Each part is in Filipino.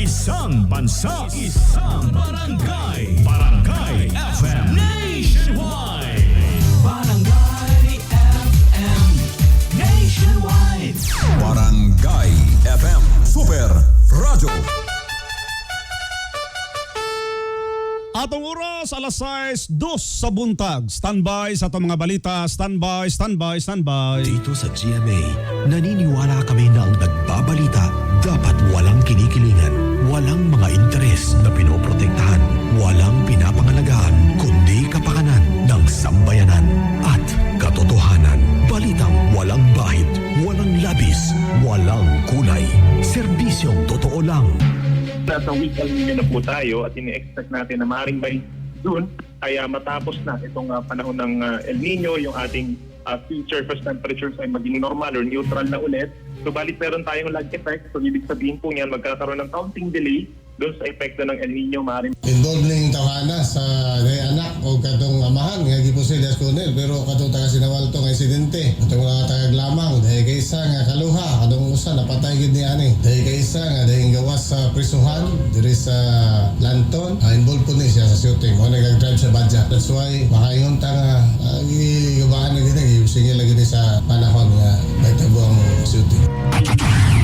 Isang bansa, isang barangay. Barangay FM Nationwide. Barangay FM Nationwide. Barangay FM Super Radio. Atong oras, alas 6:02 sa buntag. Standby sa atong mga balita. Standby. Dito sa GMA, naniniwala kami na ang nagbabalita dapat walang kinikilingan, walang mga interes na pinoprotektahan, walang pinapangalagaan, kundi kapakanan ng sambayanan at katotohanan. Balitang walang bahid, walang labis, walang kulay. Serbisyong totoo lang. Nasa week El Nino na po tayo at ini-expect natin na maaaring by June ay matapos na itong panahon ng El Nino, yung ating sea surface temperatures ay maging normal or neutral na ulit. Subalit meron tayong lag effect, so ibig sabihin po niyan magkakaroon ng counting delay doon sa epekto ng El Nino. Maaaring involved ning tawhana sa anak o katong amahan nga gipo sila Esconel, pero katong taga Sinawalto nga insidente katong mga tagag lamang dahil kaysa nga kaluha kadong usa napatay gid ni ani dahil kaysa nga dahil gawas sa prisuhan diri sa Lanton involved po ni siya sa shooting mo nag-drive sa Badja. That's why makaingon ta nga gibaan na gid singil lagi ni sa panahon nga nagtabo ang shooting.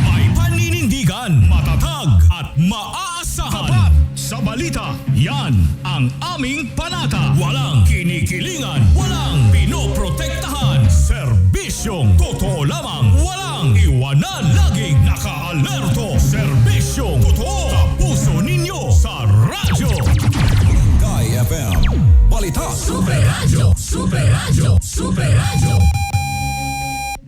May paninindigan, matatag at maaasahan. Sa balita, yan ang aming panata. Walang kinikilingan, walang pinoprotektahan. Serbisyong totoo lamang, walang iwanan. Laging naka-alerto. Serbisyong totoo sa puso ninyo sa radyo. Barangay FM Balita. Super Radio, Super Radio, Super Radio.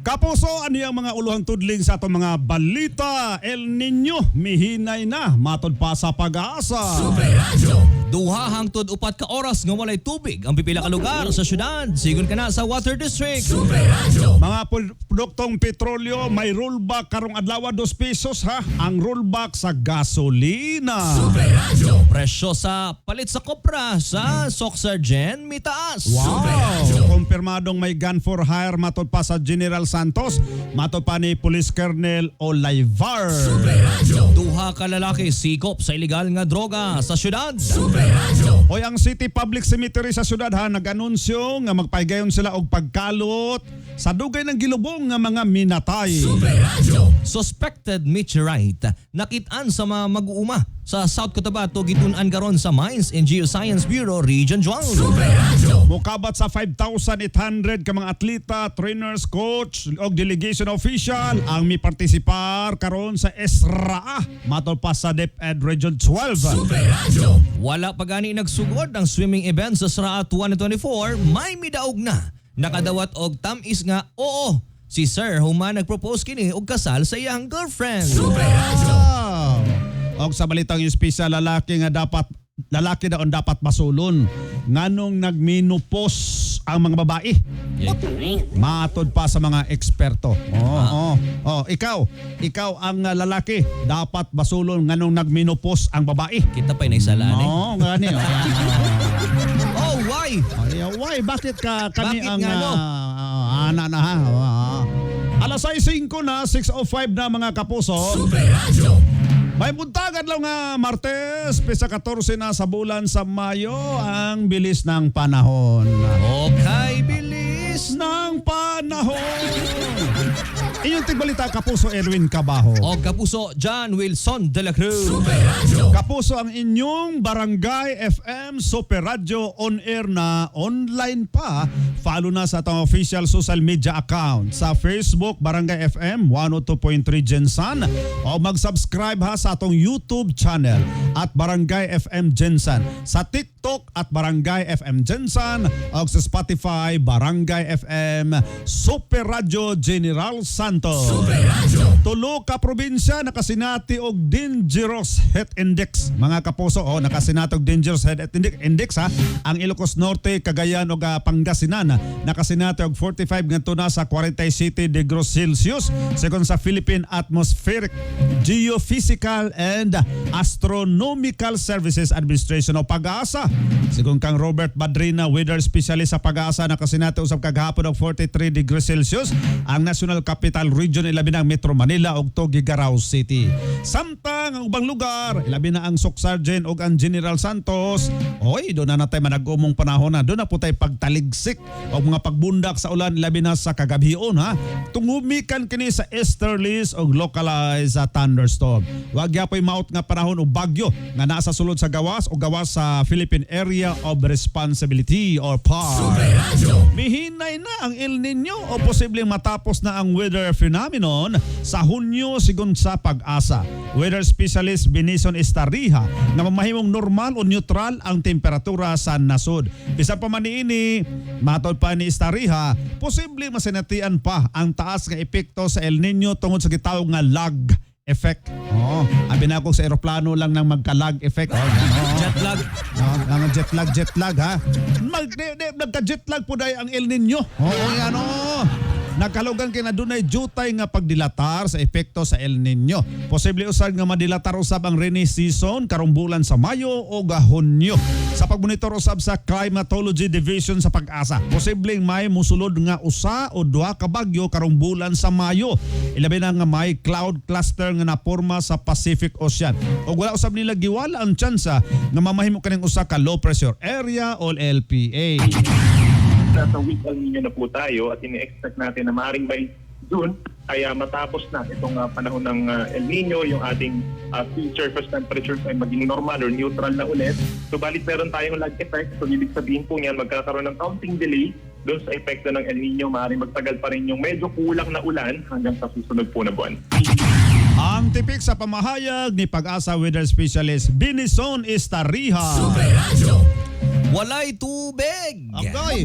Kapuso, ano yung mga uluhang tudling sa atong mga balita? El Nino, mihinay na, matod pa sa pag-asa. Super Radio. Duha hangtod upat ka oras nga walay tubig ang pipila ka lugar sa syudad. Sigon ka na sa Water District. Super Radio. Mga produktong petrolyo, may rollback karong adlaw 2 pesos ha. Ang rollback sa gasolina. Super Radio. Presyo sa palit sa kopra sa Soxargen mitaas. Wow! Kumpirmadong may gun for hire matod pa sa General Santos, matod pa ni Police Colonel Olaivar. Super Radio. Duha ka lalaki sikop sa ilegal nga droga sa syudad. Super Radio. Hoy, ang City Public Cemetery sa syudad ha nag-anunsyo nga magpaygayon sila og pagkalot sa dugay ng gilubong nga mga minatay. Super Radio. Suspected meteorite nakit-an sa mga mag-uuma sa South Cotabato gitun-an karon sa Mines and Geoscience Bureau Region 12. Super Radio. Mukabat sa 5,800 ka mga atleta, trainers, coach og delegation official ang mi-partisipar karon sa ESRA matod pa sa DepEd Region 12. Super Radio. Wala pa gani nagsugod ang swimming event sa SRA 2024, may midaog na. Nakadawat og tamis nga oo. Si Sir Human nagpropose kini og kasal sa iyang girlfriend. Super Radio. Og sa balitang yung special lalaki daon dapat masulon nganong nagmenopause ang mga babae. Matod pa sa mga eksperto. Ikaw ang lalaki dapat masulon nganong nagmenopause ang babae. Kita pa'y naisalaan eh. Ngani. Oh, why? Why? Bakit ka kami Bakit ang nga, no? ana na ha? Alas 6:05 na 6:05 na mga kapuso. Super Radio. May buntagan lang nga Martes, pisa 14 na sa bulan sa Mayo, ang bilis ng panahon. Okay, bilis. Ng panahon. Inyong tigbalita, Kapuso Erwin Cabajo. O kapuso, John Wilson de la Cruz. Super Radio. Kapuso, ang inyong Barangay FM Super Radio on air na online pa. Follow na sa atong official social media account sa Facebook Barangay FM 102.3 Gensan o mag-subscribe ha sa atong YouTube channel at Barangay FM Gensan, sa TikTok at Barangay FM Gensan o sa Spotify Barangay FM Super Radio General Santos. Super Radio. Tulo ka probinsya nakasinati og dangerous heat index. Mga kapuso, nakasinati og dangerous heat index ha. Ang Ilocos Norte, Cagayan ug Pangasinan nakasinati og 45 ngadto na sa 47 degrees Celsius sekon sa Philippine Atmospheric, Geophysical and Astronomical Economical Services Administration o PAGASA. Sigon kang Robert Badrina, weather specialist sa PAGASA, nakasinati usab kaghapon og 43 degrees Celsius ang National Capital Region, ilabi na ang Metro Manila ug Tuguegarao City. Samtang ang ubang lugar, ilabi na ang Socsargen ug ang General Santos, oy, doon na natay manag-umong panahon na. Doon na po tayo pagtaligsik o mga pagbundak sa ulan, ilabi na sa kagabion ha. Tungumikan kini sa easterlies o localized thunderstorm. Wag yapoy maot nga panahon o bagyo nga nasa sulod sa gawas o gawas sa Philippine Area of Responsibility or PAR. Mihinay na ang El Nino o posibleng matapos na ang weather phenomenon sa Hunyo sigon sa PAGASA. Weather specialist Benison Estarrija na mamahimong normal o neutral ang temperatura sa nasod. Bisa pa man niini, matod pa ni Estarrija, posible masinatian pa ang taas nga epekto sa El Nino tungod sa gitawag nga lag effect. Abi na ako sa eroplano lang nang magka-lag effect. Jet lag. Jet lag ha. Nagka-jet lag po dahil ang El Nino. Yan nagkalugan kay na dunay jutay nga pagdilatar sa epekto sa El Nino. Posible usab nga madilatar usab ang rainy season karong bulan sa Mayo o Hunyo. Sa pagmonitor usab sa Climatology Division sa PAGASA, posibleng may musulod nga usa o duha ka bagyo karong bulan sa Mayo. Ilabi na nga may cloud cluster nga naporma sa Pacific Ocean. O wala usab nila giwala ang tsansa nga mamahimo kaning usa ka low pressure area o LPA. Nasa week El Nino na po tayo at ini-expect natin na maaaring by June ay matapos na itong panahon ng El Nino, yung ating sea surface temperatures ay maging normal or neutral na ulit. Subalit meron tayong lag effect, so ibig sabihin po niyan magkakaroon ng counting delay doon sa epekto ng El Nino. Maaaring magtagal pa rin yung medyo kulang na ulan hanggang sa susunod po na buwan. Ang tipik sa pamahayag ni PAGASA weather specialist Benison Estarrija. Super Radio. Walay tubig. Okay.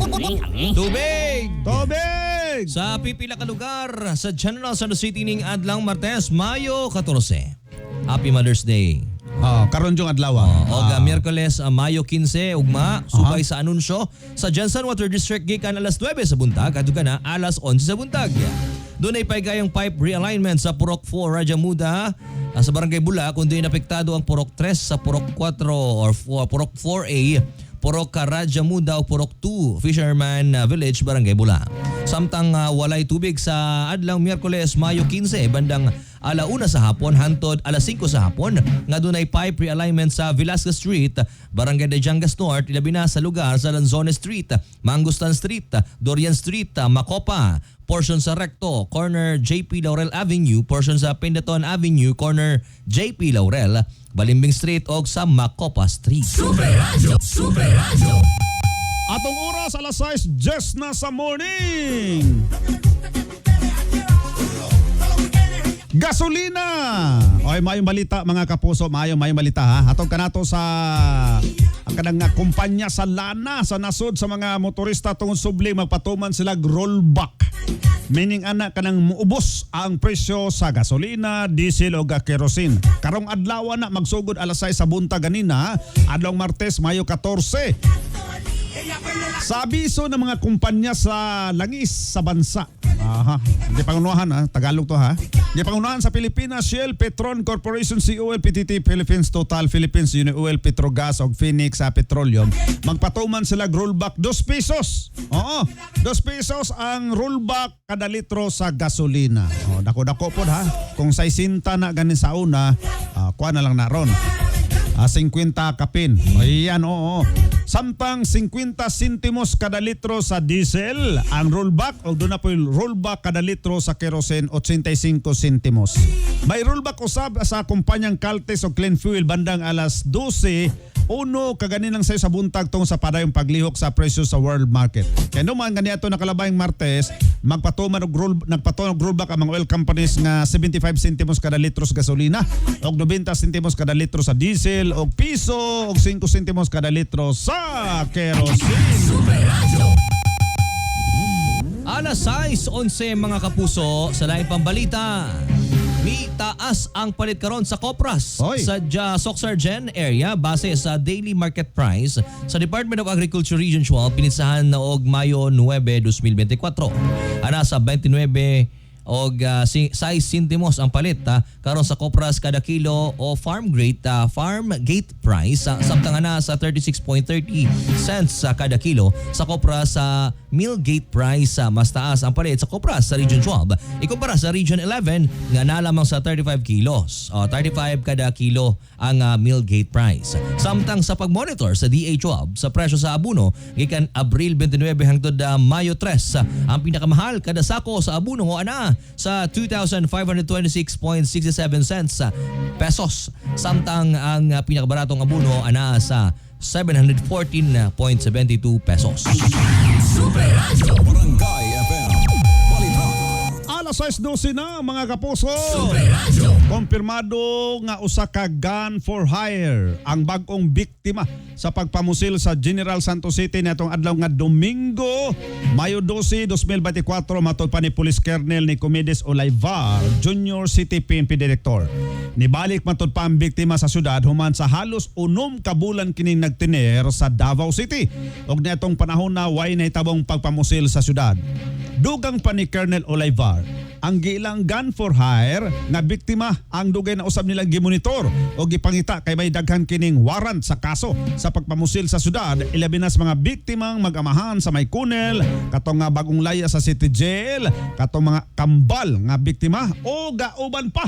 Tubig. Tubig! Sa pipila ka lugar sa General Santos City ning adlang Martes, Mayo 14. Happy Mother's Day. Karon yung adlaw. Oga Miyerkules, Mayo 15 ugma subay sa anunsyo sa Jensen Water District gikan alas 9 sa buntag adto na alas 11 sa buntag. Doon ay paigayang pipe realignment sa Purok 4 Raja Muda sa Barangay Bula kundi napektado ang Purok 3 sa Purok 4 or Purok 4A, Purok Raja Muda o Purok 2 Fisherman Village, Barangay Bula. Samtang walay tubig sa adlang Miyerkules, Mayo 15 bandang alauna sa hapon hantod alas 5 sa hapon nga dunay pipe realignment sa Velasquez Street, Barangay de Jangas North, ilabi na sa lugar sa Lanzones Street, Mangustan Street, Dorian Street, Macopa, portion sa Recto, corner JP Laurel Avenue, portion sa Pindaton Avenue, corner JP Laurel, Balimbing Street o sa Macopa Street. Super Radio. Super Radio. Atong oras alas 6 just na sa morning. Gasolina! Oy, mayong balita mga kapuso, mayong balita ha. Atong kanato sa ang kanang kumpanya sa lana sa nasod sa mga motorista tungod subli magpatuman sila rollback. Meaning anak kanang muubos ang presyo sa gasolina, diesel o kerosene. Karong adlaw na magsugod alas 6 sa buntag ganina, adlong Martes, Mayo 14. Sa abiso ng mga kumpanya sa langis sa bansa. Di pangunahan ha, Tagalog to ha. Di pangunahan sa Pilipinas, Shell, Petron Corporation, COL, PTT Philippines, Total Philippines, Unioil, Petrogas o Phoenix Petroleum. Magpatuman sila rollback 2 pesos. 2 pesos ang rollback kada litro sa gasolina. Dako-dako po ha. Kung 60 na ganin sa una, kuha na lang na ron. 50 kapin. Ayan, oo. Samtang 50 sentimos kada litro sa diesel ang rollback o doon na po yung rollback kada litro sa kerosene 85 sentimos. May rollback usab sa kumpanyang Caltex o Clean Fuel bandang alas 12 kaganinang sayo sa buntag tong sa padayong paglihok sa presyo sa world market. Kaya naman ganiato nakalabayang Martes nagpatuman og rollback ang mga oil companies nga 75 sentimos kada litro sa gasolina o 90 sentimos kada litro sa diesel o piso o 5 sentimos kada litro sa kerosene. Super Radio. Alas 6:11 mga kapuso sa laing pambalita. May taas ang palit karon sa Kopras sa Socsargen area base sa daily market price sa Department of Agriculture Region 12 pinitsahan na og Mayo 9, 2024. Ana sa 29 og size sentimos ang palit karon sa kopras kada kilo o farm gate price samtang na sa 36.30 cents sa kada kilo sa kopras sa mill gate price mas taas ang palit sa kopras sa Region 12 ikumpara sa Region 11 nga na lamang sa 35 kilos o 35 kada kilo ang mill gate price. Samtang sa pagmonitor sa DA12 sa presyo sa abono gikan Abril 29 hangtod Mayo 3 ang pinakamahal kada sako sa abono ana sa 2,526.67 cents pesos samtang ang pinakabaratong abono ana sa 714.72 pesos. Super Radio. Barangay FM. Balita. Alas 6:12 na mga kapuso. Super Radio. Kumpirmado nga usa ka gun for hire ang bag-ong biktima sa pagpamusil sa General Santos City natong adlaw nga Domingo, Mayo 12, 2024 matod pa ni Police Colonel Nicomedes Olivar, Junior City PNP Director. Nibalik matod pa ang biktima sa syudad human sa halos 6 ka bulan kining nagtener sa Davao City. Og netong panahon na way nahitabong pagpamusil sa syudad. Dugang pa ni Colonel Olivar, ang gilang gun for hire nga biktima ang dugay na usab nilang gimonitor o gipangita kay may daghan kining warrant sa kaso sa pagpamusil sa syudad ilabi na sa mga biktimang mag-amahan sa Maykunel katong nga bagong laya sa City Jail katong mga kambal nga biktima o gauban pa.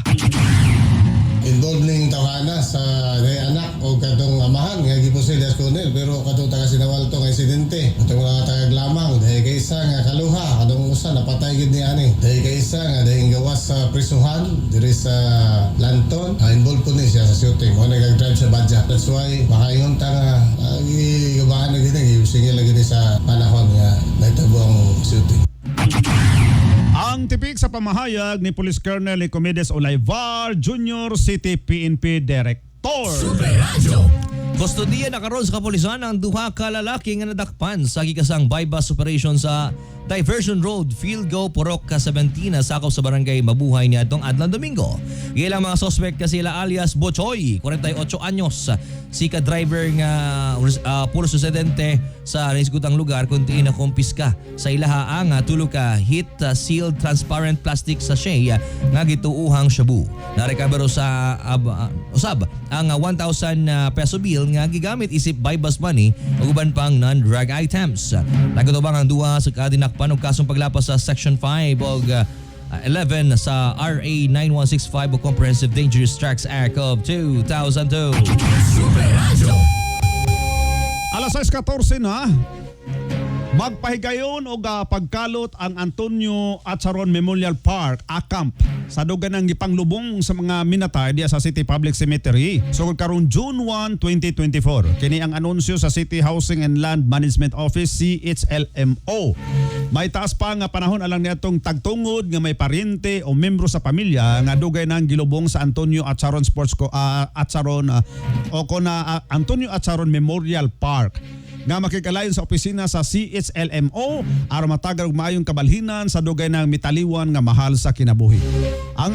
Involved ning tawhana sa anak o katong amahan nga gipusil as Colonel pero katong taga Sinawalto nga insidente katong mga tagag lamang dahil kaysa nga kaluha kadong usa napatay gid ni ani dahil kaysa nga dahil gawas sa prisuhan diri sa Lanton involved po ni siya sa shooting mo nagag-drive sa Badja. That's why makaingon ta nga gigabahan na gid singil lagi ni sa panahon nga nahitabo ang shooting. Ang tipik sa pamahayag ni Police Colonel Nicomedes Olivar, Junior City PNP Director. Super Radio. Kustodiya na karon sa kapulisan ang duha ka lalaki nga nadakpan sa gikasang bypass operation sa Diversion Road, Field Go, Purok, Casabentina, sakop sa barangay Mabuhay niadtong adlaw Domingo. Ilang mga suspect kasi sila alias Bochoy, 48 anyos, si ka-driver nga pulos residente sa naisgutang lugar kung tiin na kumpiska sa ilaha ang tulo ka heat-sealed transparent plastic sachet nga gituuhang shabu. Narekabero sa usab ang 1,000 peso bill nga gigamit isip bypass money ug uban pang non-drug items. Nagutubang ang duha sa kadinakpan og kasong paglapas sa Section 5 og 11 sa RA 9165 o Comprehensive Dangerous Trucks Act of 2002. Super Radio. Alas 6:14 na. Magpahigayon og pagkalot ang Antonio Atzaron Memorial Park, ACAMP, sa dugan ng gipanglubong sa mga minatay diya sa City Public Cemetery. Sugod karon June 1, 2024. Kini ang anunsyo sa City Housing and Land Management Office, CHLMO. May taas pa nga panahon alang niadtong tagtungod nga may paryente o membro sa pamilya nga dugay nang gilubong sa Antonio Atzaron Antonio Atzaron Memorial Park nga makikalayon sa opisina sa CHLMO aron matagal og maayong kabalhinan sa dugay ng mitaliwan nga mahal sa kinabuhi. Ang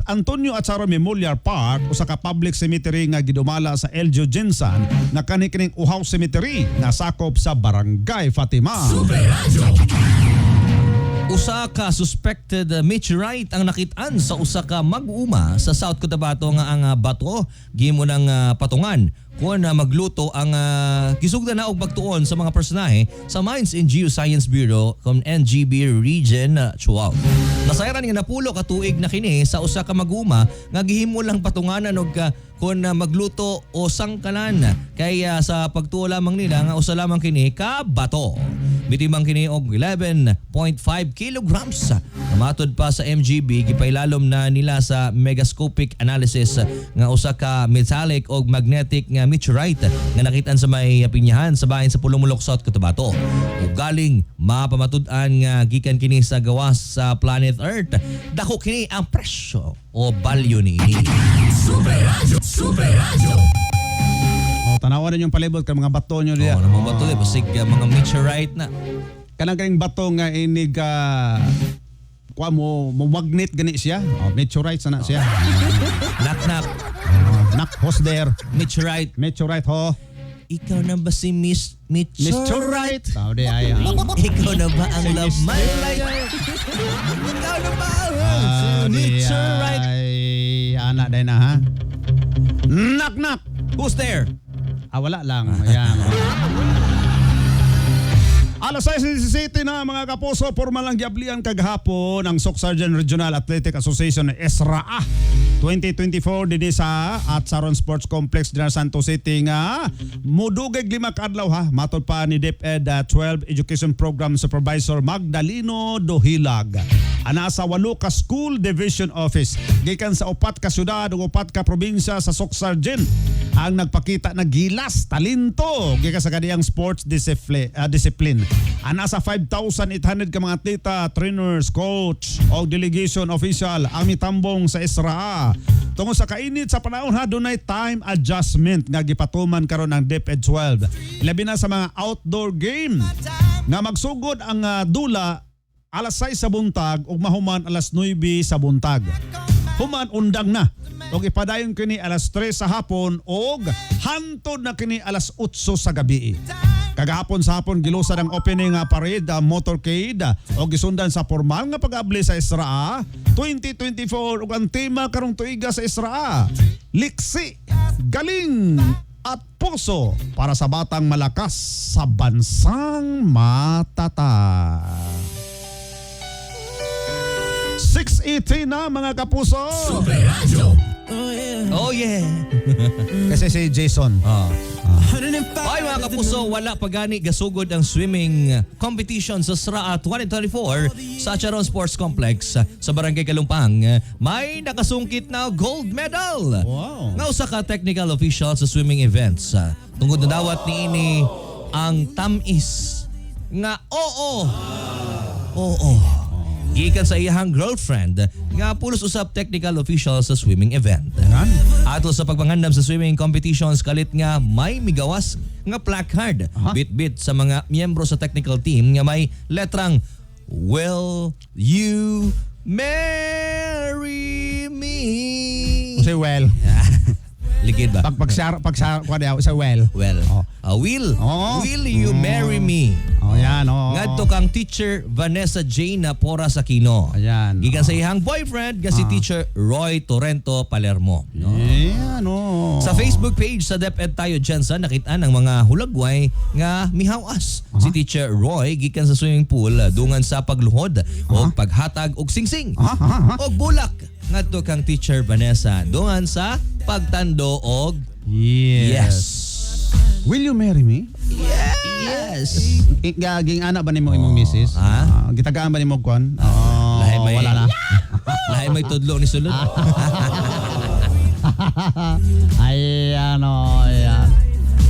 Antonio Atzaron Memorial Park usa ka public cemetery nga gidumala sa Elgio Jensen nga kani-kining uhaw cemetery nga sakop sa Barangay Fatima. Super Radio. Usa ka suspected meteorite ang nakitaan sa usa ka mag-uma sa South Cotabato nga ang bato gihimo ng patungan kung magluto ang kisugdan na og pagtuon sa mga personahe sa Mines and Geoscience Bureau kung NGB Region 12. Nasayran nga napulo ka tuig na kini sa usa ka mag-uma nga gihimo lang patunganan og kung magluto o sangkalan kaya sa pagtuo lamang nila nga usa lamang kini ka bato. Bitimang kini og 11.5 kilograms. Matod pa sa MGB gipailalom na nila sa megascopic analysis nga usa ka metallic og magnetic nga meteorite nga nakitaan sa may pinyahan sa bahin sa Pulumulok, South Cotabato. Ug galing mapamatud-an nga gikan kini sa gawas sa planet Earth. Dako kini ang presyo o value niini. Super Radio. Super Radio. Tanawan ninyong palibot ka mga bato nyo diya. Oo, mga bato basig mga meteorite na. Kanang kaning bato nga inig kuha mo magnet gani siya. Meteorite sana siya. Knock. Knock hosder. Meteorite. Meteorite ho. Ikaw na ba si Miss Meteorite. Tao di ay. Ikaw na ba ang love my life? Ikaw Ay, anak din na ha. Knock knock. Who's there? Wala lang. Ayan. Alas 6:17 na mga kapuso, formal lang giablian kagahapon ang Socsargen Regional Athletic Association SRA 2024 dinhi sa at Saron Sports Complex dinhi sa Santos City nga mudugay 5 ka adlaw ha, matod pa ni DepEd 12 Education Program Supervisor Magdaleno Dohilag. Ana sa 8 ka School Division Office gikan sa 4 ka syudad ug 4 ka probinsya sa Socsargen ang nagpakita na gilas talento gikan sa kadiyang sports discipline. Ana sa 5,800 ka mga atleta, trainers, coach o delegation official ang mitambong sa SRA. Tungod sa kainit sa panahon ha, dunay time adjustment nga gipatuman karon ng DepEd 12. Ilabi na sa mga outdoor game nga magsugod ang dula alas 6 sa buntag ug mahuman alas 9 sa buntag. Human undang na og ipadayon kini alas 3 sa hapon og hantod na kini alas 8 sa gabi. Kagahapon sa hapon gilusan ang opening parade motorcade o gisundan sa formal nga pag-abli sa SRA 2024 ug ang tema karong tuiga sa SRA liksi, galing at puso para sa batang malakas sa bansang matata. 6:18 na mga kapuso. Super Radio. Oh yeah. Kasi si Jason. Ay mga kapuso, wala pa gani gasugod ang swimming competition sa SRA 2024 sa Charon Sports Complex sa Barangay Kalumpang. May nakasungkit na gold medal. Wow. Nga usa ka technical official sa swimming events. Tungod na dawat niini ang tamis nga oo. Gikan sa iyang girlfriend nga pulos usab technical official sa swimming event. Ato sa pagpangandam sa swimming competitions kalit nga may migawas nga placard bit-bit sa mga miyembro sa technical team nga may letrang Will you marry me? Si well. Ligid ba? Pag sa well. Will you marry me? Oh, yan. Oh. Ngadto kang teacher Vanessa Jane Pora Aquino. Ayan. Gikan sa iyang boyfriend nga si teacher Roy Torrento Palermo. Ayan, oh. Sa Facebook page sa DepEd Tayo Jensen nakita ng mga hulagway nga mihawas si teacher Roy gikan sa swimming pool dungan sa pagluhod o paghatag og singsing og bulak. Ngadto kang teacher Vanessa dungan sa pagtando og yes. Will you marry me? Yes. Gaging anak ba nimo imong misis? Gitagaan ba nimo kon? Lahi may wala na. Lahi may tudlo ni sulod. Ay ano, ayan.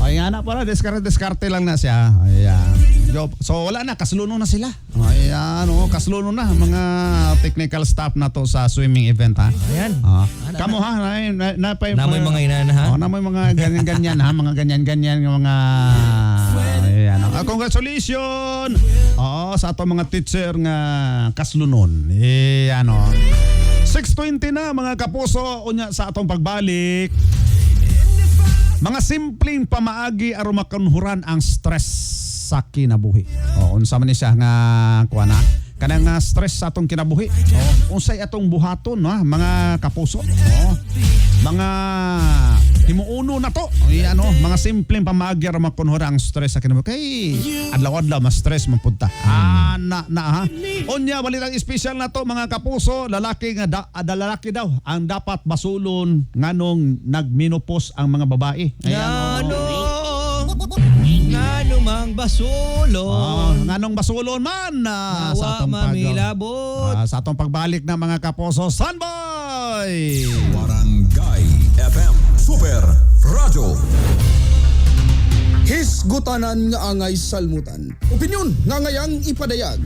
Ay anak para diskarte lang na siya. Ayan. So wala na, kasluno na sila. Ayan, kasluno na mga technical staff na to sa swimming event ha. Ayan. Kamo ha, Namoy mga inana ha. Namoy mga ganyan-ganyan ha, mga ganyan-ganyan ng mga ayan. Congratulations. Sa ato mga teacher nga kaslunon. Ayan 6:20 na mga kapuso unya sa atong pagbalik. Mga simpleng pamaagi aron makanhuran ang stress sa kinabuhi. Unsa man ni siya nga kuana? Kanang stress sa atong kinabuhi. Unsay atong buhaton mga kapuso. Mga himuuno na to. Mga simpleng pamaagi aron makanhuran ang stress sa kinabuhi. Kay adlaw-adlaw mas stress man punta. Unya balitang special na to mga kapuso, lalaki lalaki daw ang dapat basulon nganong nagmenopause ang mga babae. Ngano mang basulon. Nganong basulon man sa atong mamilabot. Sa atong pagbalik na mga kapuso, Sunboy! Barangay FM Super Radio. Hisgutanan nga angay salmutan. Opinyon nga ngayang ipadayag.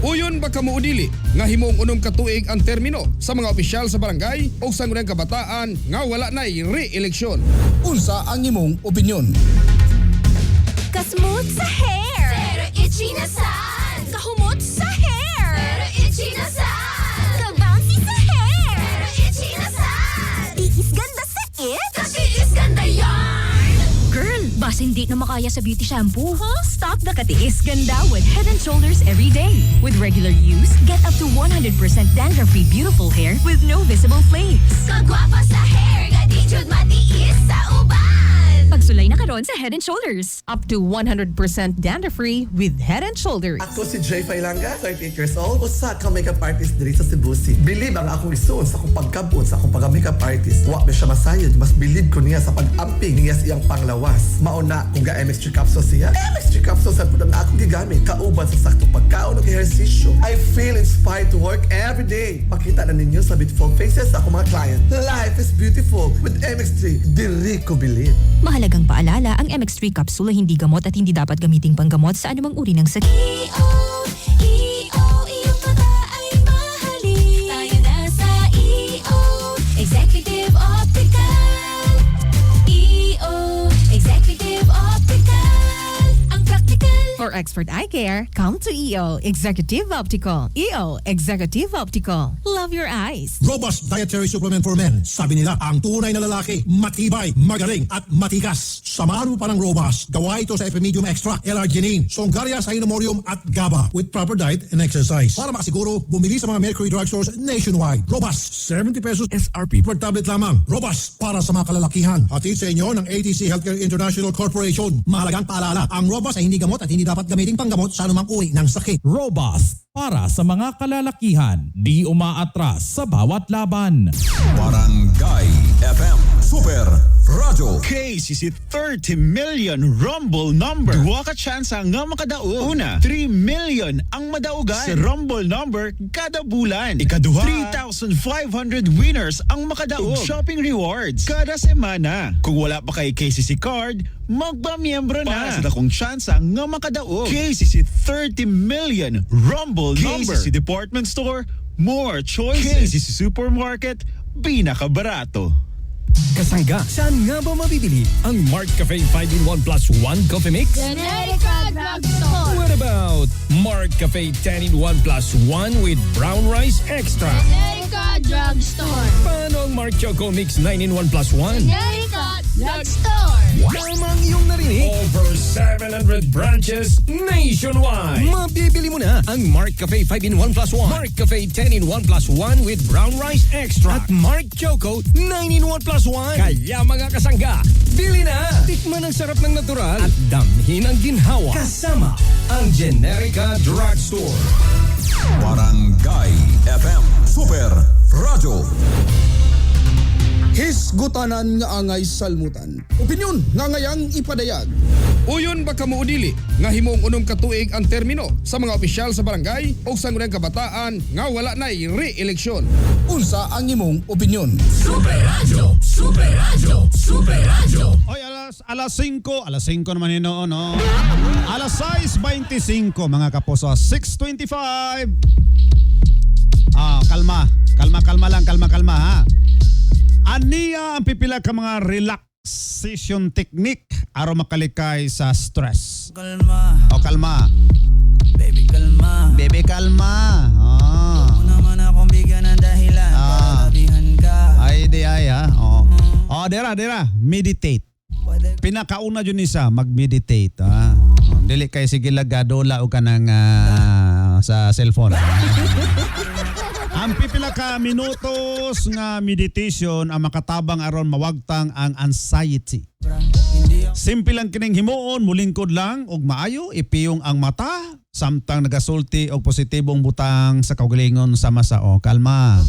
Uyon ba kamo udili nga himong unom ka tuig ang termino sa mga opisyal sa barangay o sangguniang kabataan nga wala na'y re-eleksyon? Unsa ang imong opinyon? Kasmooth sa hair, pero itchy na sad. Kahumot sa hair, pero itchy na sad. Kabouncy sa hair, pero itchy na sad. Tiis ganda sa it, kasi is ganda yarn. Girl, basta Kasi hindi na makaya sa beauty shampoo. Huh? Stop the katiis ganda with Head and Shoulders every day. With regular use, get up to 100% dandruff-free beautiful hair with no visible flakes. Kagwapa sa hair, nga di jud matiis sa uban. Pagsulay na karon sa Head and Shoulders. Up to 100% dandruff-free with Head and Shoulders. Ako si Jay Failanga, 38 years old. Usa ka makeup artist diri sa Cebu City. Believe ang akong isuon sa akong pagkabot sa akong pagka-makeup artist. Wa ba siya masayod, mas believe ko niya sa pag-amping niya sa iyang panglawas. Mauna kung ga MX3 capsule siya. MX3 capsule sa pudang akong gigamit. Kauban sa saktong pagkaon ng ehersisyo. I feel inspired to work every day. Makita na ninyo sa beautiful faces sa akong mga client. Life is beautiful with MX3. Diri ko believe. Mahalagang paalala, ang MX3 capsule ay hindi gamot at hindi dapat gamiting panggamot sa anumang uri ng sakit. iyong mata ay mahalin. Tayo na sa Executive Optical. Executive Optical. Ang practical. For expert eye care, come to EO Executive Optical. EO Executive Optical. Love your eyes. Robust dietary supplement for men. Sabi nila, ang tunay na lalaki, matibay, magaling, at matikas. Samahan mo pa ng Robust. Gawa ito sa Epimedium Extra, L-Arginine, Songaria Cynomorium, at GABA with proper diet and exercise. Para makasiguro, bumili sa mga Mercury drugstores nationwide. Robust, 70 pesos SRP per tablet lamang. Robust, para sa mga kalalakihan. Hatid sa inyo ng ATC Healthcare International Corporation. Mahalagang paalala, ang Robust ay hindi gamot at hindi dapat gamiting panggamot sa anumang uri ng sakit. Robust para sa mga kalalakihan, di umaatras sa bawat laban. Barangay FM Super Radio. KCC 30 million Rumble number. Duha ka chance nga makadaog. Una, 3 million ang madaugan sa Rumble number kada bulan. Ikaduha, 3,500 winners ang makadaog. Shopping rewards kada semana. Kung wala pa kay KCC card, magpamiyembro na. Para sa dakong chance nga makadaog. KCC 30 million Rumble number. KCC Department Store, more choices. KCC Supermarket, pinakabarato. Kasangga, saan nga ba mabibili ang Mart Cafe 5-in-1 plus 1 coffee mix? Generica Drugstore. What about Mart Cafe 10-in-1 plus 1 with brown rice extra? Generica Drugstore. Paano ang Mart Choco Mix 9-in-1 plus 1? Generica Drugstore. Tamang iyong narinig. Over 700 branches nationwide. Mabibili mo na ang Mart Cafe 5-in-1 plus 1. Mart Cafe 10-in-1 plus 1 with brown rice extra. At Mart Choco 9-in-1 plus 1. Kaya mga kasangga, bili na! Tikman ang sarap ng natural at damhin ang ginhawa. Kasama ang Generica Drugstore. Barangay FM Super Radio. Hisgutanan nga angay salmutan. Opinyon nga ngayang ipadayag. Uyon ba kamo udili nga himong unom ka tuig ang termino sa mga opisyal sa barangay o sa ngunang kabataan nga wala na'y re-eleksyon? Unsa ang imong opinyon? Super Radio, Super Radio, Super Radio. Oy, alas 5 naman yun noon, no? Alas 6:25 mga kapuso, 6:25. Kalma lang ha. Aniya ang pipila ka mga relaxation technique aron makalikay sa stress. Kalma. Baby, kalma. Huwag mo naman akong bigyan ng dahilan para tabihan ka. Ay, ha. Dira. Meditate. Pinakauna yun isa, mag-meditate. Dili kay sige lagadola o ka ng sa cellphone. Ang pipila ka minutos nga meditation ang makatabang aron mawagtang ang anxiety. Simple lang kining himuon, mulingkod lang og maayo, ipiyong ang mata, samtang nagasulti og positibong butang sa kaugalingon sama sa kalma.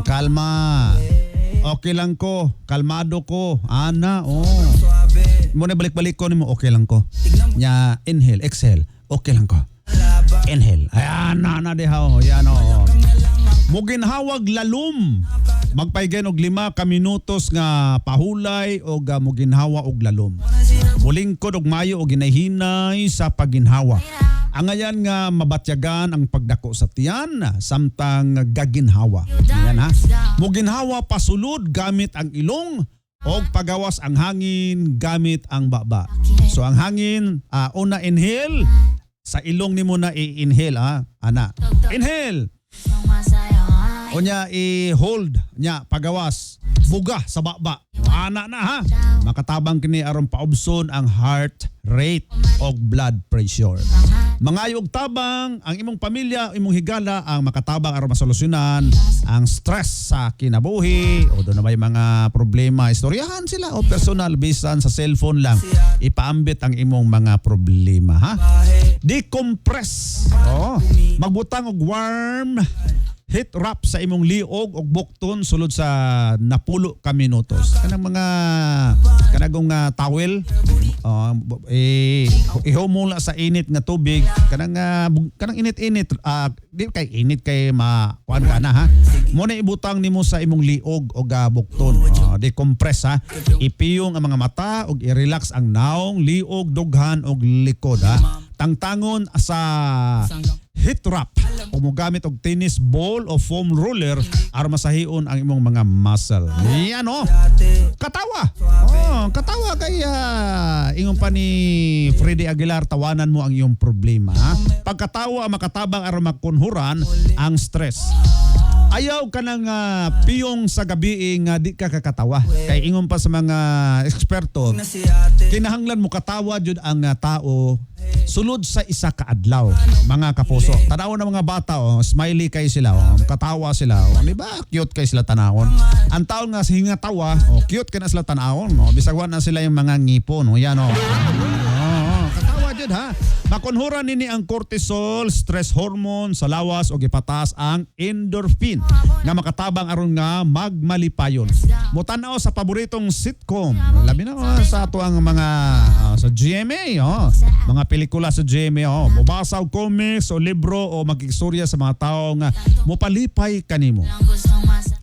Kalma. Okay lang ko, kalmado ko, ana, Muna balik-balik ko nimo, okay lang ko. Nya inhale, exhale, okay lang ko. Inhale. Ayan na dehaw. Yan o. Muginhawag lalom. Magpaigen og 5 ka minutos nga pahulay o muginhawa og lalom. Mulingkod og mayo og ginahinay sa pagginhawa. Ang ayan nga mabatyagan ang pagdako sa tiyan samtang gaginhawa. Yan ha. Muginhawa pasulod gamit ang ilong o pagawas ang hangin gamit ang baba. So ang hangin, una inhale. Sa ilong ni mo na i-inhale, ana. Inhale. O niya i-hold niya pagawas. Buga sa baba. ana na ha. Makatabang kini aron paubson ang heart rate o blood pressure. Mangayo og tabang ang imong pamilya, imong higala ang makatabang aron masolusyonan ang stress sa kinabuhi o doon na may mga problema, istoryahan sila o personal bisan sa cellphone lang. Ipaambit ang imong mga problema ha. Decompress. Magbutang og warm heat wrap sa imong liog og bukton sulod sa napulo ka minutos. Kanang mga kanagong towel ihumula sa init nga tubig kanang init-init di kay init kay makuan ka na ha. Mo na ibutang nimo sa imong liog og bukton. Decompress ha. Ipiyong ang mga mata og i-relax ang naong, liog, dughan og likod ha. Tangtangon sa heat wrap o mogamit og tennis ball o foam roller aron masahion ang imong mga muscle. Yan katawa. Katawa kay ingon pa ni Freddy Aguilar, tawanan mo ang iyong problema. Pagkatawa makatabang aron makunhuran ang stress. Ayaw ka ng piyong sa gabi nga di ka kakatawa. Kay ingon pa sa mga eksperto, kinahanglan mo katawa jud ang tao sulod sa isa ka adlaw. Mga kapuso, tanawon ng mga bata smiley kay sila, katawa sila, di ba? Cute kay sila tanawon. Ang tao nga hinga tawa, cute kay na sila tanawon, bisag wa na sila yung mga ngipon, yan katawa jud ha. Makunhuran nini ang cortisol, stress hormone sa lawas o gipatas ang endorphin nga makatabang aron nga magmalipayon. Mutanaw sa paboritong sitcom, labi na sa ato ang mga sa GMA, mga pelikula sa GMA, mubasa og comics o libro o mag-istorya sa mga tao nga mopalipay kanimo.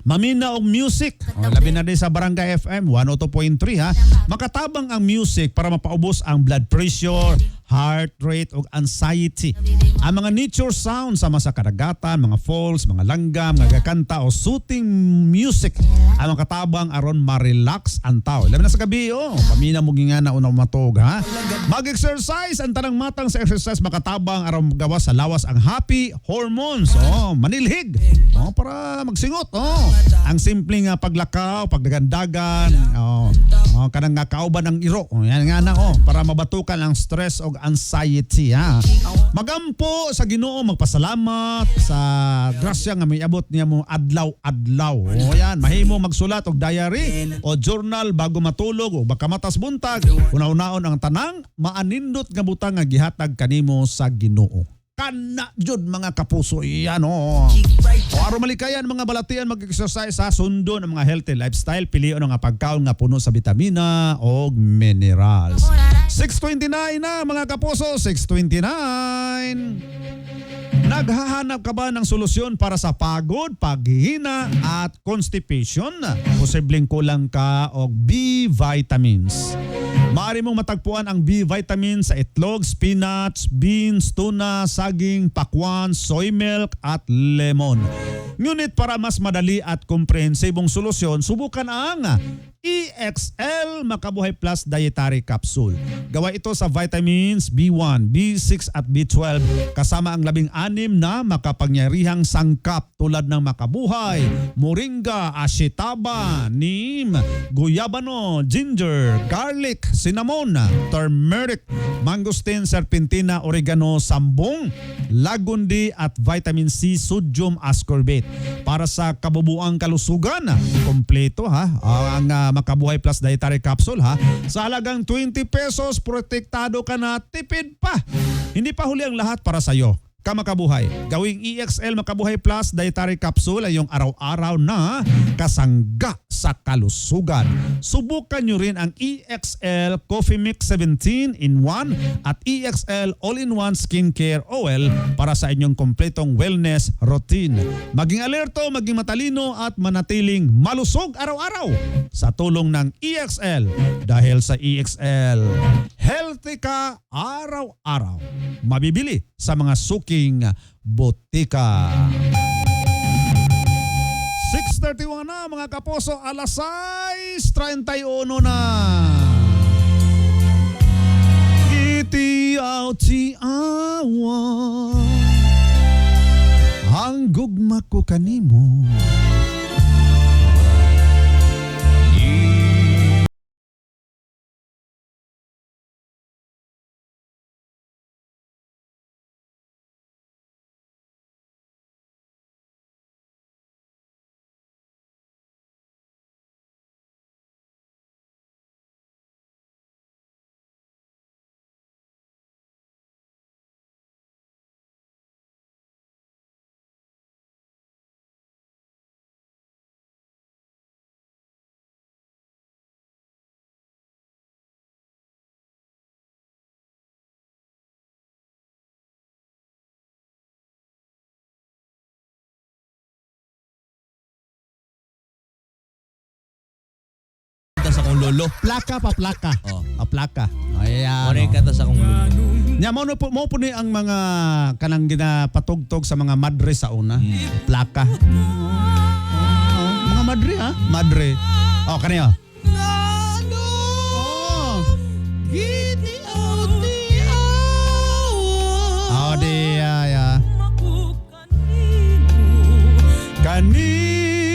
Mamina og music, labi na din sa Barangay FM 102.3 ha. Makatabang ang music para mapaubos ang blood pressure, heart rate o anxiety. Ang mga nature sounds sama sa kadagatan, mga falls, mga langgam, mga gakanta o soothing music ang makatabang aron ma-relax ang tao. Labi na sa gabi, pamina mo nga na unang matog ha. Mag-exercise, ang tanang matang sa exercise makatabang aron gawas sa lawas ang happy hormones. Manilhig. Para magsingot. Ang simpleng paglakaw, pagdagandagan, kanang nga kauban ng iro. Yan nga na para mabatukan ang stress o anxiety ha. Magampo sa Ginoo, magpasalamat sa grasya nga may abot niya mo adlaw-adlaw. Yan, mahimo magsulat og diary o journal bago matulog o baka matas buntag. Una-unaon ang tanang maanindot nga butang nga gihatag kanimo sa Ginoo. Kana jud mga kapuso, yan aron malikayan mga balatian, mag-exercise ha, sundo ng mga healthy lifestyle, pilion ang pagkaon nga puno sa vitamina o minerals. 6:29 na mga kapuso, 6:29. Naghahanap ka ba ng solusyon para sa pagod, paghihina at constipation? Posibleng kulang ka og B vitamins. Maaari mong matagpuan ang B vitamins sa itlog, spinach, beans, tuna, saging, pakwan, soy milk at lemon. Ngunit para mas madali at komprehensibong solusyon, subukan ang EXL Makabuhay Plus Dietary Capsule. Gawa ito sa vitamins B1, B6 at B12 kasama ang 16 na makapangyarihang sangkap tulad ng makabuhay, moringa, ashitaba, neem, guyabano, ginger, garlic, cinnamon, turmeric, mangosteen, serpentina, oregano, sambong, lagundi at vitamin C, sodium ascorbate. Para sa kabubuang kalusugan, kompleto ha ang Makabuhay Plus Dietary Capsule ha. Sa halagang 20 pesos, protektado ka na, tipid pa. Hindi pa huli ang lahat para sa iyo. Kamakabuhay. Gawing EXL Makabuhay Plus Dietary Capsule ay yung araw-araw na kasangga sa kalusugan. Subukan nyo rin ang EXL Coffee Mix 17 in 1 at EXL All-in-One Skincare Oil para sa inyong kompletong wellness routine. Maging alerto, maging matalino at manatiling malusog araw-araw sa tulong ng EXL. Dahil sa EXL, healthy ka araw-araw. Mabibili sa mga suking botika. 6:31 na mga kaposo, alas 6:31 na. Itiaw-tiawa ang gugma ko kanimo. sa akong lolo. Plaka pa plaka. Oh. Plaka. Ayan. Ano yung kanta sa akong lolo? Nya mo po ni ang mga kanang ginapatugtog sa mga madre sa una. Plaka. Mga madre ha? Madre. Oh, kaniyo. Oh, ya. Kanimo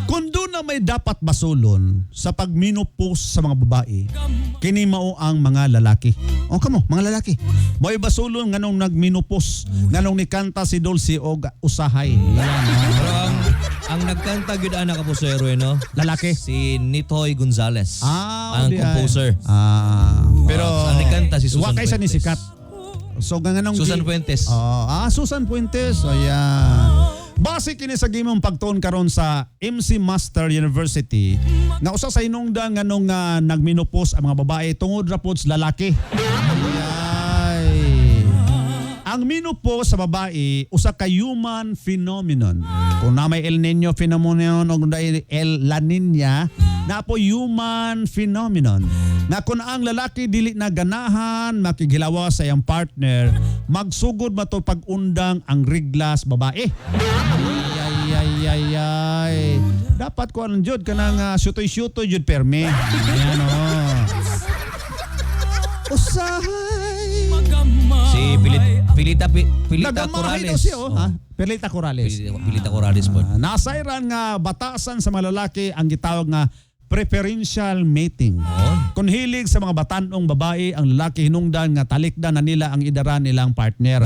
kung doon na may dapat basulon sa pagminopos sa mga babae, kini mao ang mga lalaki. O kamo, mga lalaki. Mo'y basulon nganong nagminopos, nganong ni kanta si Dulce og usahay. Pero ang nagkanta gyud ana kapusero no? Lalaki. Si Nitoy Gonzales. Ang di ay. composer. Pero ang nagkanta si Susan wa kay sa ni Fuentes. sikat. So ganganong Susan Fuentes. Susan Fuentes. Ayan. Base kini sa gimong pagtuon karon sa MC Master University nga usa sa hinungdan nganong nagminopos ang mga babae tungod ra pod sa lalaki. Ang menopause sa babae usa ka human phenomenon. Kung na may El Nino phenomenon o El La Nina, na po human phenomenon. Na kung ang lalaki dili na ganahan makigilawa sa iyang partner, magsugod mato pag-undang ang reglas babae. Ay. Dapat ko anong jud kanang syutoy-syutoy jud perme. Ayan o. Usahay. Si Pilita Nagamahay daw Corrales. siya Pilita Corrales. Pilita Corrales po. Nasayran nga batasan sa mga lalaki ang gitawag nga preferential mating. Kung hilig sa mga batanong babae ang lalaki hinungdan nga talikdan na nila ang idaran nilang partner.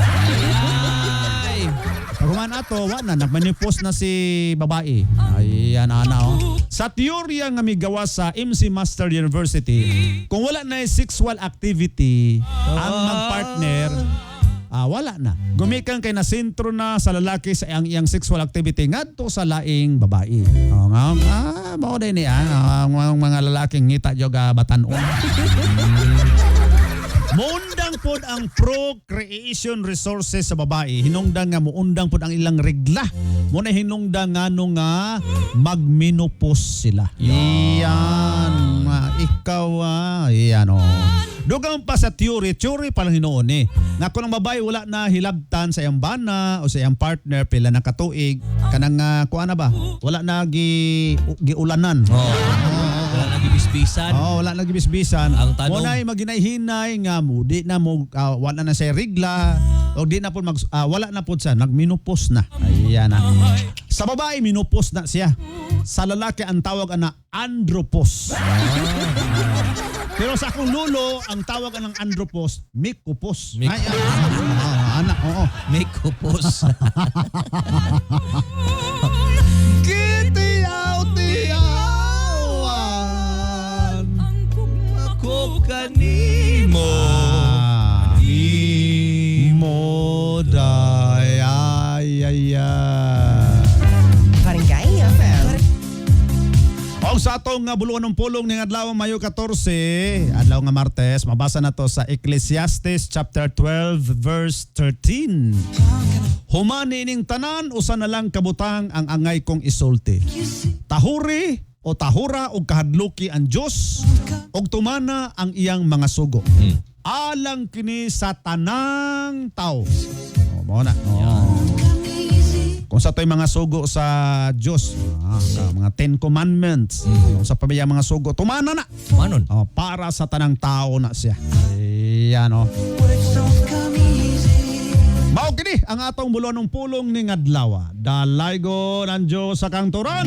Pagkuman ato, wala na, nagmanipos na si babae. Ayan, Sa teorya nga migawa sa MC Master University, kung wala na sexual activity ang magpartner, wala na. Gumikan kay na sentro na sa lalaki sa iyang sexual activity ngadto sa laing babae. Mao din niya ang mga lalaking ngita jog batan-on. Muundang pod ang procreation resources sa babae. Hinungdang nga muundang pod ang ilang regla. Muna hinungdang nga nga magmenopause sila. Iyan. Ikaw iyan Dugang pa sa theory pa lang hinoon Nga kung ang babae wala na hilabtan sa iyang bana o sa iyang partner pila na katuig, kanang kuana ba? Wala na giulanan. Wala na gibisbisan. Wala na gibisbisan. Ang tanong, munay maginay-hinay nga mo di na mo wala na sa regla o di na po wala na po sa nagmenopause na. Ayan na. Sa babae menopause na siya. Sa lalaki ang tawag na andropause. Pero sa akong lolo, ang tawag ng andropause, mikopause. Anak, oo. Mikopause. Kitiyaw-tiyawan ako kanimo. Moday. Barangay FM. O sa atong buluan ng pulong ng adlaw Mayo 14, adlaw nga Martes, mabasa na to sa Ecclesiastes chapter 12 verse 13. Humani ining tanan usa na lang kabutang ang angay kong isulti. Tahuri o tahura o kahadluki ang Dios og tumana ang iyang mga sugo. Alang kini sa tanang tao. Mao na. Kung sa to'y mga sugo sa Diyos, mga 10 Commandments, kung sa pabaya mga sugo, tumana na. Tumanon. Para sa tanang tao na siya. Ayan Mao kini ang atong bulon ng pulong ni Adlaw. Dalaygo ng Diyos sa kangturan.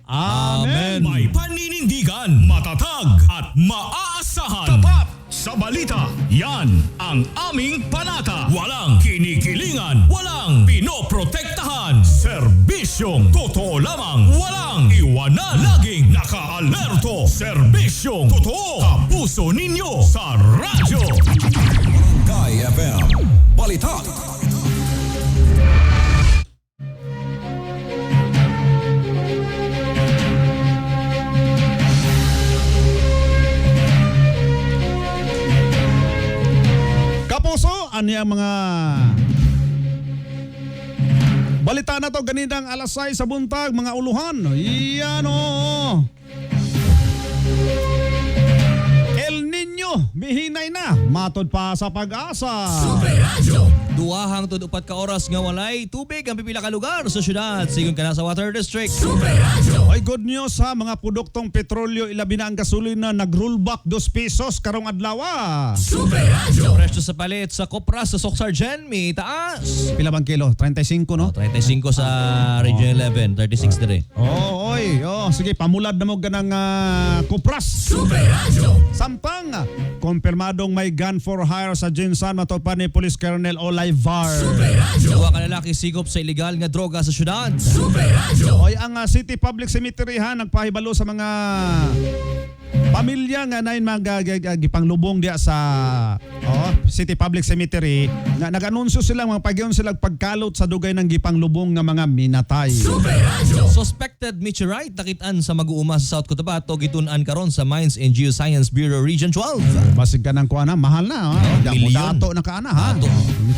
Amen. May paninindigan, matatag at maaasahan. Tapat sa balita. Yan ang aming panata. Walang kinikilingan, walang pinoprotektahan. Serbisyong totoo lamang, walang iwanan. Laging naka-alerto. Serbisyong totoo. Kapuso ninyo sa radyo. Barangay FM Balita. Kapuso, ano yung mga Balita na to ganitang alas 6 sa buntag, mga uluhan. Yan o. El Nino, mihinay na. Matod pa sa pag-asa. Super Radio. Duahang tud upat ka oras nga walay tubig ang pipila ka lugar sa syudad. Sigon ka na sa Water District. Super Radio. Ay good news ha, mga produktong petrolyo ilabi na ang gasolina nag-rollback 2 pesos karong adlaw. Super Radio. Presyo sa palit sa Kopra sa Soksargen may taas. Pila bang kilo? 35 no? 35 sa Region 11, 36 dire. Sige, pamulad na mo ganang Kupras. Super Radio. Samtang, kumpirmadong may gun for hire sa Jinsan matopan ni Police Colonel Olivar. Super Radio. Duwa ka lalaki sigop sa illegal nga droga sa syudad. Super Radio. Oy, ang City Public Cemetery ha nagpahibalo sa mga pamilya nga nain magipanglubong dia sa City Public Cemetery nga nag-anunsyo sila mga pagyon sila pagkalot sa dugay ng gipanglubong nga mga minatay. Super Radio. Suspected meteorite nakitaan sa mag-uuma sa South Cotabato gitun-an karon sa Mines and Geoscience Bureau Region 12. Basig ka ng kuana, mahal na. Milyon. Dato na kaana ha.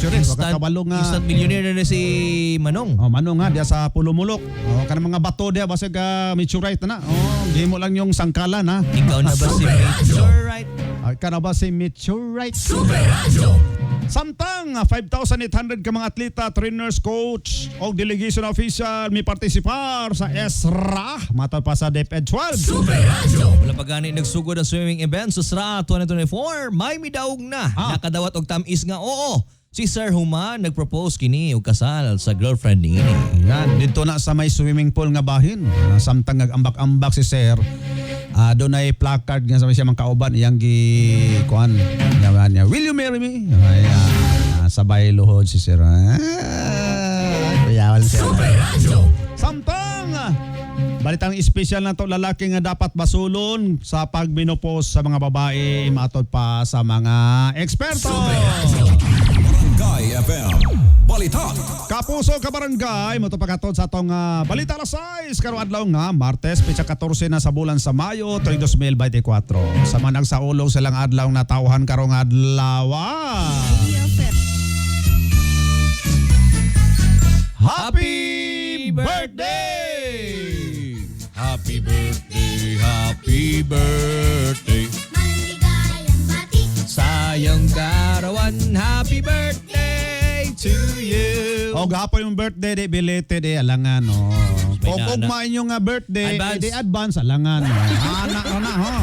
Instant millionaire na si Manong. Manong ha, dia sa Pulumulok. Kanang mga bato dia basig meteorite na. Di mo lang yung sangkalan ha. Ikaw na ba si meteorite? Ikaw na ba si meteorite? Super Radio. Samtang 5,800 ka mga atleta, trainers, coach o delegation official may partisipar sa ESRA matod pa sa DepEd 12. Super Radio. Wala pa gani nagsugod ang swimming event sa SRA 2024. May midaog na. Nakadawat og tamis nga oo. Si Sir Human nagpropose kini og kasal sa girlfriend ni. Yan, dito na sa may swimming pool nga bahin. Samtang nag-ambak-ambak si Sir, doon ay placard nga sa siya mga kauban iyang gikuan niya, will you marry me? Sabay luhod si Sir. Super Radio. Samtang balitang espesyal na to, lalaki nga dapat basulon sa pagminopos sa mga babae matod pa sa mga eksperto. Barangay FM Balita. Kapuso ka barangay mo to pagkatod sa atong balita alas 6 karong adlaw nga Martes petsa 14 na sa bulan sa Mayo 2024. Sa mga nagsaulog silang adlaw na tawhan karong adlaw. Happy birthday! Happy birthday, happy birthday. Maligayang bati. Sayang karawan, happy birthday to you. O gahapon yung birthday di belated di alangan no. Kung main yung birthday di advance alangan. Anak na ha.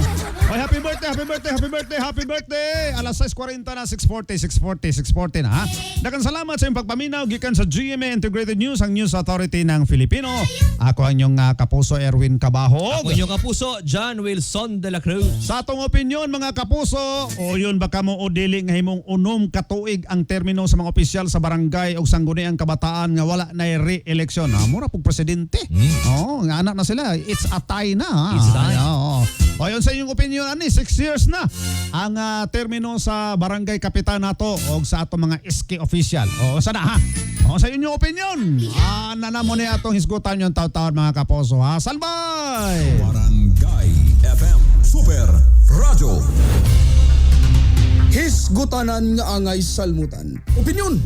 Oy, happy birthday, happy birthday, happy birthday, happy birthday. Alas 6:40 na 6:40 na ha. Daghang salamat sa inyong pagpaminaw gikan sa GMA Integrated News, ang news authority ng Filipino. Ako ang inyong kapuso Erwin Cabahog. Ako inyong kapuso John Wilson de la Cruz. Sa atong opinyon mga kapuso, o yun baka mo o dili nga himong unom katuig ang termino sa mga opisyal sa barangay o sangguniang kabataan nga wala na re-eleksyon. Mura pong presidente. Nga anak na sila. It's a tie na. It's a tie. O yun sa inyong opinyon, 6 years na ang termino sa barangay kapitan nato o sa atong mga SK official. O sana ha. O sa inyong opinyon, nanamo ni atong hisgutan yung taon-taon mga kapuso ha. Salbay! Barangay FM Super Radio. Hisgutanan nga angay salmutan. Opinyon